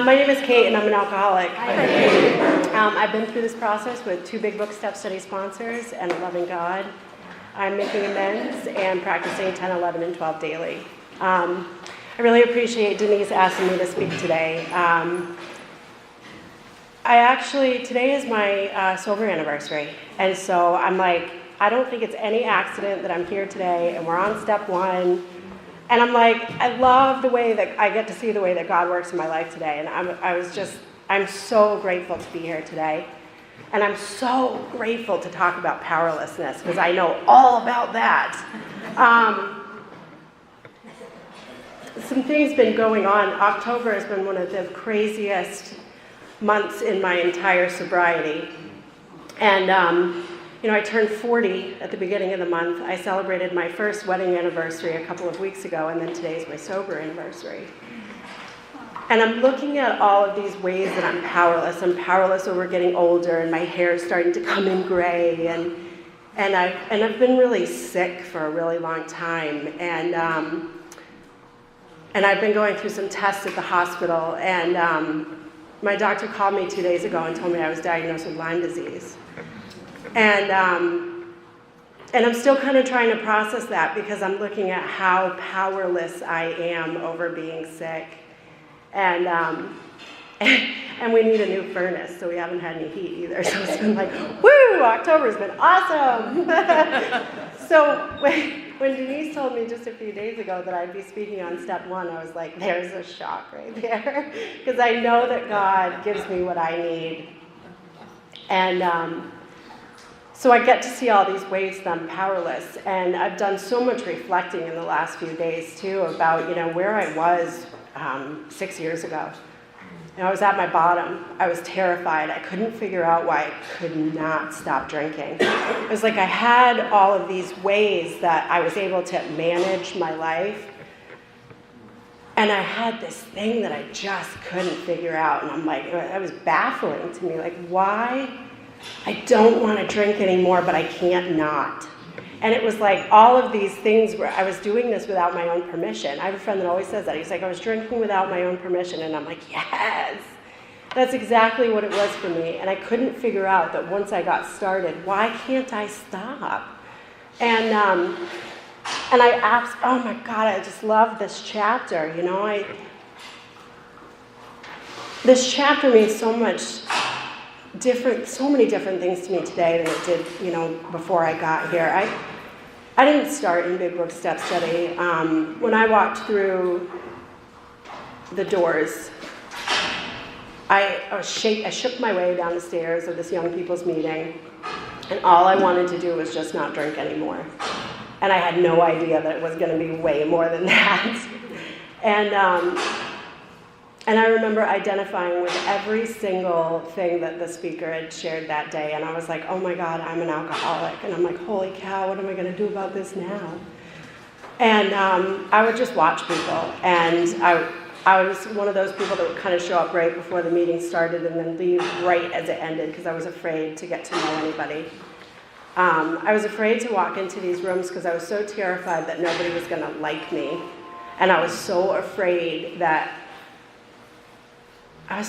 My name is Kate, and I'm an alcoholic. I've been through this process with 2 Big Book Step Study sponsors and a loving God. I'm making amends and practicing 10, 11, and 12 daily. I really appreciate Denise asking me to speak today. Today is my sober anniversary, and so I'm like, I don't think it's any accident that I'm here today, and we're on step 1. And I'm like, I love the way that I get to see the way that God works in my life today. And I'm so grateful to be here today. And I'm so grateful to talk about powerlessness because I know all about that. Some things been going on. October has been one of the craziest months in my entire sobriety. And I turned 40 at the beginning of the month. I celebrated my first wedding anniversary a couple of weeks ago, and then today's my sober anniversary. And I'm looking at all of these ways that I'm powerless. I'm powerless over getting older, and my hair is starting to come in gray, and I've been really sick for a really long time, and I've been going through some tests at the hospital, and my doctor called me 2 days ago and told me I was diagnosed with Lyme disease. And I'm still kind of trying to process that because I'm looking at how powerless I am over being sick. And we need a new furnace, so we haven't had any heat either. So it's been like, woo, October's been awesome. So when Denise told me just a few days ago that I'd be speaking on step 1, I was like, there's a shock right there. Because I know that God gives me what I need. And so I get to see all these ways that I'm powerless, and I've done so much reflecting in the last few days too about where I was 6 years ago. I was at my bottom. I was terrified. I couldn't figure out why I could not stop drinking. It was like I had all of these ways that I was able to manage my life, and I had this thing that I just couldn't figure out, and I'm like, that was baffling to me. Like, why? I don't want to drink anymore, but I can't not. And it was like all of these things where I was doing this without my own permission. I have a friend that always says that. He's like, I was drinking without my own permission. And I'm like, yes, that's exactly what it was for me. And I couldn't figure out that once I got started, why can't I stop? And I asked, oh my God, I just love this chapter. This chapter means so much so many different things to me today than it did, before I got here. I didn't start in Big Book Step Study. When I walked through the doors, I shook my way down the stairs of this young people's meeting, and all I wanted to do was just not drink anymore. And I had no idea that it was going to be way more than that. And I remember identifying with every single thing that the speaker had shared that day. And I was like, oh my God, I'm an alcoholic. And I'm like, holy cow, what am I going to do about this now? And I would just watch people. And I was one of those people that would kind of show up right before the meeting started and then leave right as it ended because I was afraid to get to know anybody. I was afraid to walk into these rooms because I was so terrified that nobody was going to like me. And I was so afraid that I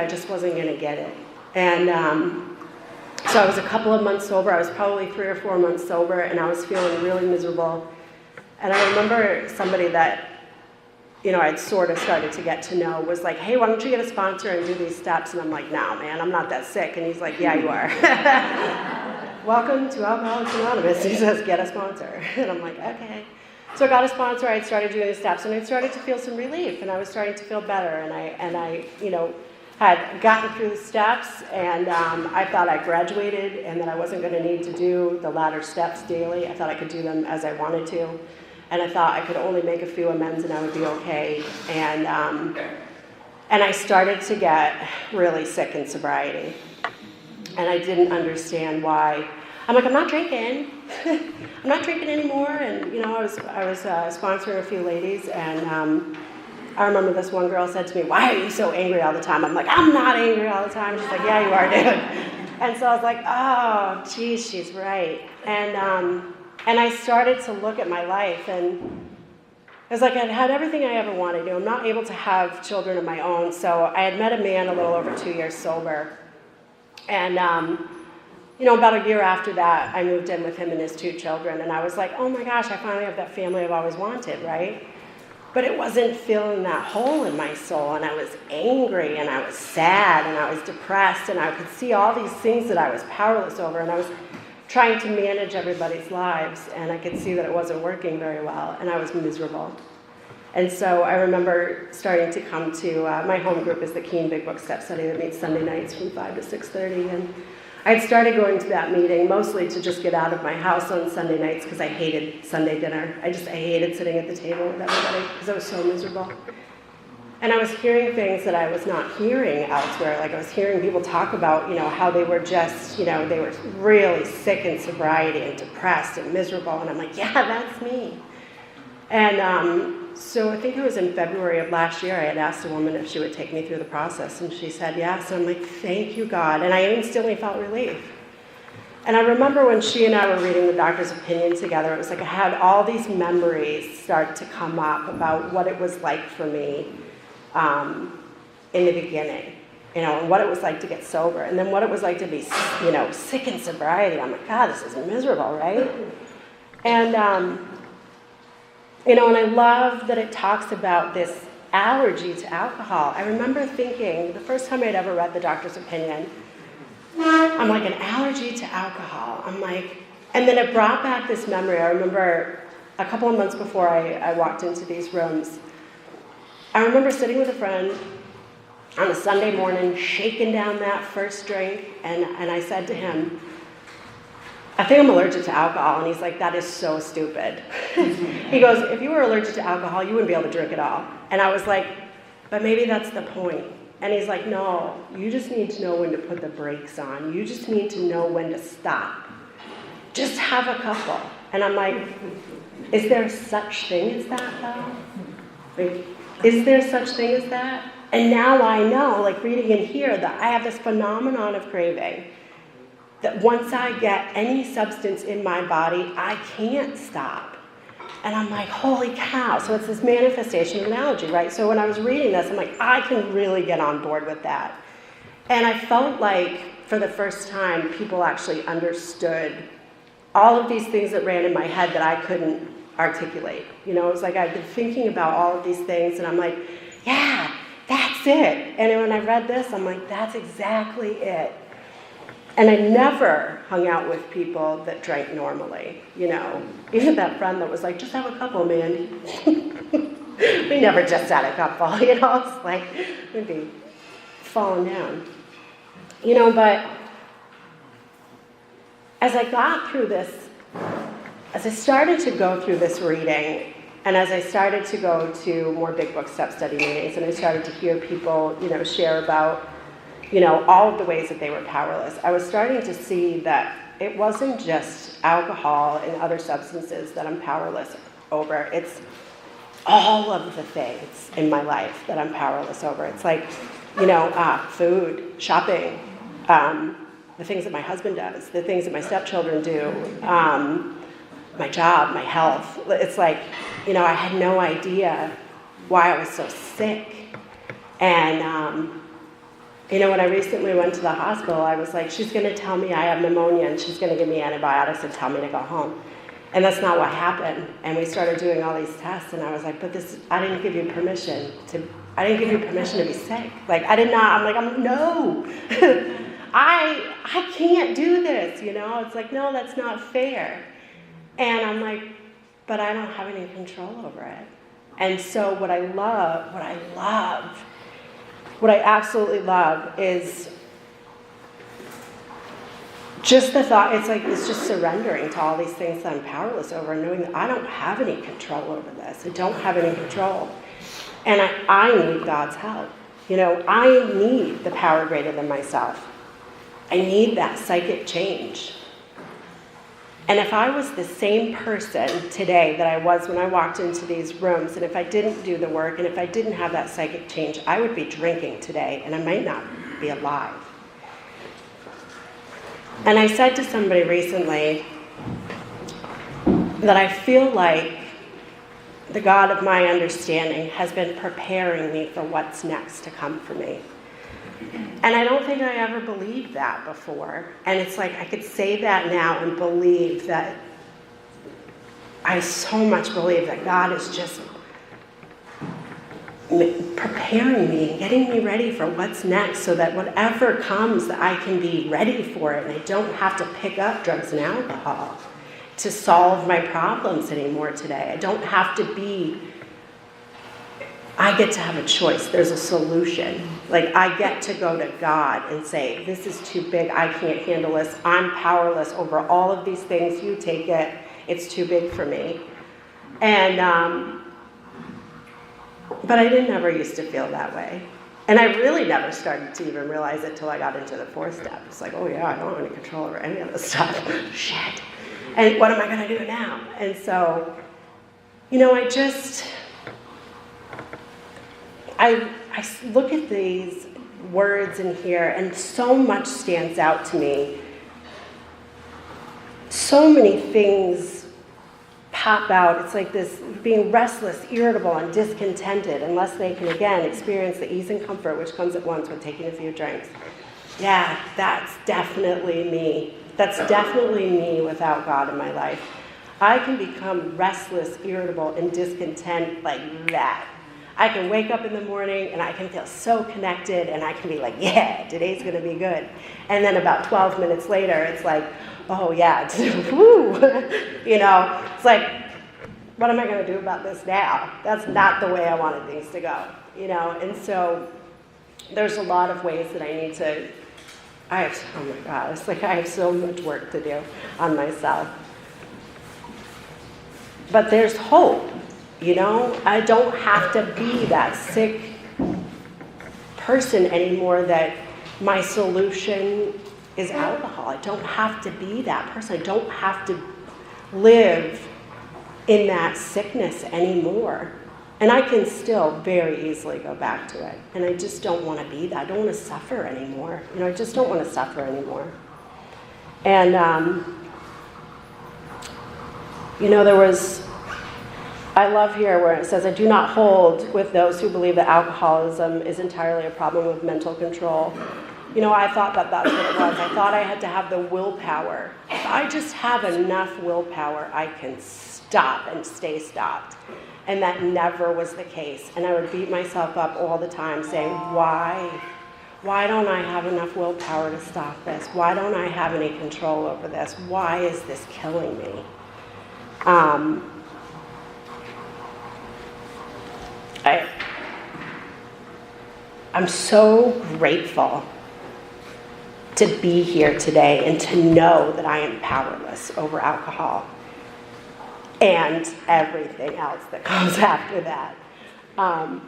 just wasn't going to get it. And so I was a couple of months sober. I was probably 3 or 4 months sober, and I was feeling really miserable. And I remember somebody that, I'd sort of started to get to know was like, hey, why don't you get a sponsor and do these steps? And I'm like, no, man, I'm not that sick. And he's like, yeah, you are. Welcome to Alcoholics Anonymous. He says, get a sponsor. And I'm like, okay. So I got a sponsor, I started doing the steps, and I started to feel some relief, and I was starting to feel better, and I had gotten through the steps, and I thought I graduated, and that I wasn't going to need to do the latter steps daily. I thought I could do them as I wanted to, and I thought I could only make a few amends and I would be okay, and I started to get really sick in sobriety, and I didn't understand why. I'm like, I'm not drinking. I'm not drinking anymore. And, I was sponsoring a few ladies. And I remember this one girl said to me, why are you so angry all the time? I'm like, I'm not angry all the time. She's like, yeah, you are, dude. And so I was like, oh, geez, she's right. And I started to look at my life. And It was like I'd had everything I ever wanted. I'm not able to have children of my own, so I had met a man a little over 2 years sober. And, about a year after that, I moved in with him and his 2 children, and I was like, oh my gosh, I finally have that family I've always wanted, right? But it wasn't filling that hole in my soul, and I was angry, and I was sad, and I was depressed, and I could see all these things that I was powerless over, and I was trying to manage everybody's lives, and I could see that it wasn't working very well, and I was miserable. And so I remember starting to come to, my home group is the Keen Big Book Step Study that meets Sunday nights from 5 to 6:30, and I had started going to that meeting mostly to just get out of my house on Sunday nights because I hated Sunday dinner. I hated sitting at the table with everybody because I was so miserable. And I was hearing things that I was not hearing elsewhere. Like I was hearing people talk about, how they were just, they were really sick in sobriety and depressed and miserable. And I'm like, yeah, that's me. And so I think it was in February of last year, I had asked a woman if she would take me through the process. And she said yes. And I'm like, thank you, God. And I instantly felt relief. And I remember when she and I were reading the doctor's opinion together, it was like I had all these memories start to come up about what it was like for me in the beginning, and what it was like to get sober, and then what it was like to be, sick in sobriety. I'm like, God, this is miserable, right? And, and I love that it talks about this allergy to alcohol. I remember thinking, the first time I'd ever read the doctor's opinion, I'm like, an allergy to alcohol. I'm like, and then it brought back this memory. I remember a couple of months before I walked into these rooms, I remember sitting with a friend on a Sunday morning, shaking down that first drink, and I said to him, I think I'm allergic to alcohol. And he's like, that is so stupid. He goes, if you were allergic to alcohol, you wouldn't be able to drink at all. And I was like, but maybe that's the point. And he's like, no, you just need to know when to put the brakes on. You just need to know when to stop. Just have a couple. And I'm like, is there such thing as that, though? Like, is there such thing as that? And now I know, like reading in here, that I have this phenomenon of craving. That once I get any substance in my body, I can't stop. And I'm like, holy cow. So it's this manifestation of an allergy, right? So when I was reading this, I'm like, I can really get on board with that. And I felt like, for the first time, people actually understood all of these things that ran in my head that I couldn't articulate. It was like I'd been thinking about all of these things, and I'm like, yeah, that's it. And when I read this, I'm like, that's exactly it. And I never hung out with people that drank normally, Even that friend that was like, just have a couple, man. We never just had a couple, It's like, we'd be falling down. But as I got through this, as I started to go through this reading, and as I started to go to more Big Book Step Study meetings, and I started to hear people, share about, all of the ways that they were powerless, I was starting to see that it wasn't just alcohol and other substances that I'm powerless over. It's all of the things in my life that I'm powerless over. It's like, food, shopping, the things that my husband does, the things that my stepchildren do, my job, my health. It's like, I had no idea why I was so sick. And, when I recently went to the hospital, I was like, she's going to tell me I have pneumonia, and she's going to give me antibiotics and tell me to go home. And that's not what happened. And we started doing all these tests, and I was like, but I didn't give you permission to be sick. Like, no. I can't do this, It's like, no, that's not fair. And I'm like, but I don't have any control over it. And so what I absolutely love is just the thought, it's just surrendering to all these things that I'm powerless over, and knowing that I don't have any control over this. I don't have any control. And I need God's help. I need the power greater than myself. I need that psychic change. And if I was the same person today that I was when I walked into these rooms, and if I didn't do the work, and if I didn't have that psychic change, I would be drinking today, and I might not be alive. And I said to somebody recently that I feel like the God of my understanding, has been preparing me for what's next to come for me. And I don't think I ever believed that before. And it's like I could say that now and believe that, I so much believe that God is just preparing me and getting me ready for what's next, so that whatever comes, that I can be ready for it, and I don't have to pick up drugs and alcohol to solve my problems anymore today. I don't have to be, I get to have a choice. There's a solution. Like, I get to go to God and say, this is too big, I can't handle this, I'm powerless over all of these things, you take it, it's too big for me. And but I didn't ever used to feel that way. And I really never started to even realize it till I got into the 4th step. It's like, oh yeah, I don't have any control over any of this stuff. Shit. And what am I going to do now? And so, I look at these words in here, and so much stands out to me. So many things pop out. It's like this being restless, irritable, and discontented unless they can again experience the ease and comfort which comes at once with taking a few drinks. Yeah, that's definitely me. That's definitely me without God in my life. I can become restless, irritable, and discontent like that. I can wake up in the morning and I can feel so connected, and I can be like, yeah, today's going to be good. And then about 12 minutes later, it's like, oh yeah, woo. It's like, what am I going to do about this now? That's not the way I wanted things to go, And so there's a lot of ways that I need to, oh my God, it's like I have so much work to do on myself. But there's hope, I don't have to be that sick person anymore that my solution is alcohol. I don't have to be that person. I don't have to live in that sickness anymore. And I can still very easily go back to it. And I just don't want to be that. I don't want to suffer anymore. I just don't want to suffer anymore. And, I love here where it says, I do not hold with those who believe that alcoholism is entirely a problem with mental control. I thought that that's what it was. I thought I had to have the willpower. If I just have enough willpower, I can stop and stay stopped. And that never was the case. And I would beat myself up all the time saying, why? Why don't I have enough willpower to stop this? Why don't I have any control over this? Why is this killing me? I'm so grateful to be here today and to know that I am powerless over alcohol and everything else that comes after that. I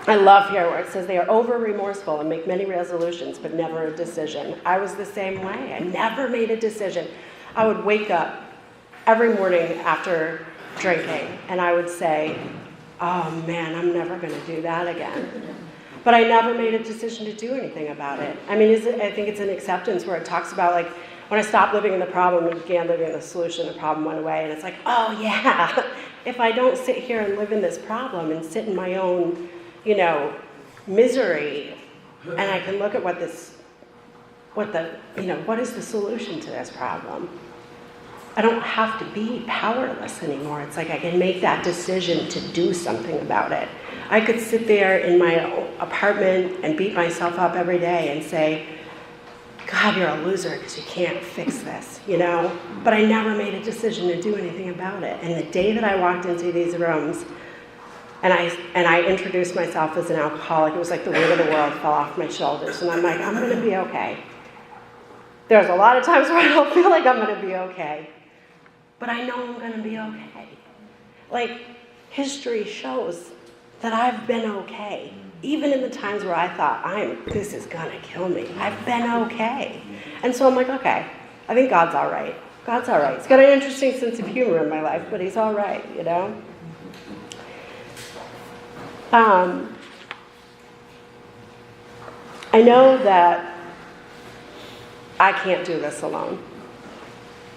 love here where it says they are over remorseful and make many resolutions but never a decision. I was the same way. I never made a decision. I would wake up every morning after drinking and I would say, oh man, I'm never going to do that again. But I never made a decision to do anything about it. I mean, I think it's an acceptance where it talks about like, when I stopped living in the problem and began living in the solution, the problem went away. And it's like, oh yeah, if I don't sit here and live in this problem and sit in my own, misery, and I can look at what is the solution to this problem? I don't have to be powerless anymore. It's like I can make that decision to do something about it. I could sit there in my apartment and beat myself up every day and say, God, you're a loser because you can't fix this, But I never made a decision to do anything about it. And the day that I walked into these rooms and I introduced myself as an alcoholic, it was like the weight of the world fell off my shoulders. And I'm like, I'm going to be okay. There's a lot of times where I don't feel like I'm going to be okay. But I know I'm going to be okay. Like, history shows that I've been okay. Even in the times where I thought, this is going to kill me, I've been okay. And so I'm like, okay, I think God's all right. God's all right. He's got an interesting sense of humor in my life, but he's all right, I know that I can't do this alone.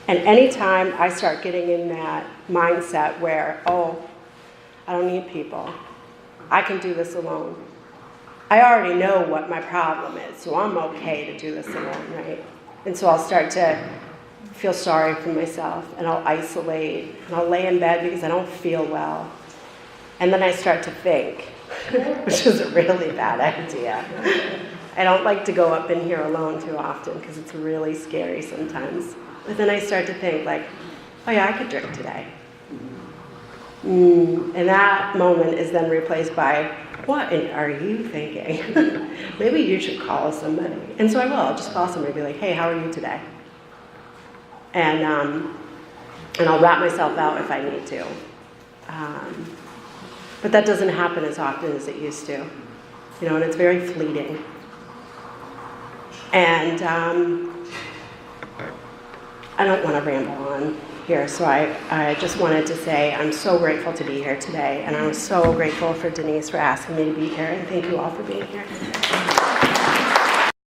And anytime I start getting in that mindset where, oh, I don't need people, I can do this alone. I already know what my problem is, so I'm okay to do this alone, right? And so I'll start to feel sorry for myself, and I'll isolate, and I'll lay in bed because I don't feel well. And then I start to think, which is a really bad idea. I don't like to go up in here alone too often because it's really scary sometimes. But then I start to think like, oh yeah, I could drink today. And that moment is then replaced by, what are you thinking? Maybe you should call somebody. And so I will. I'll just call somebody and be like, hey, how are you today? And I'll rat myself out if I need to. But that doesn't happen as often as it used to. You know, and it's very fleeting. And I don't want to ramble on here, so I just wanted to say I'm so grateful to be here today, and I'm so grateful for Denise for asking me to be here, and thank you all for being here.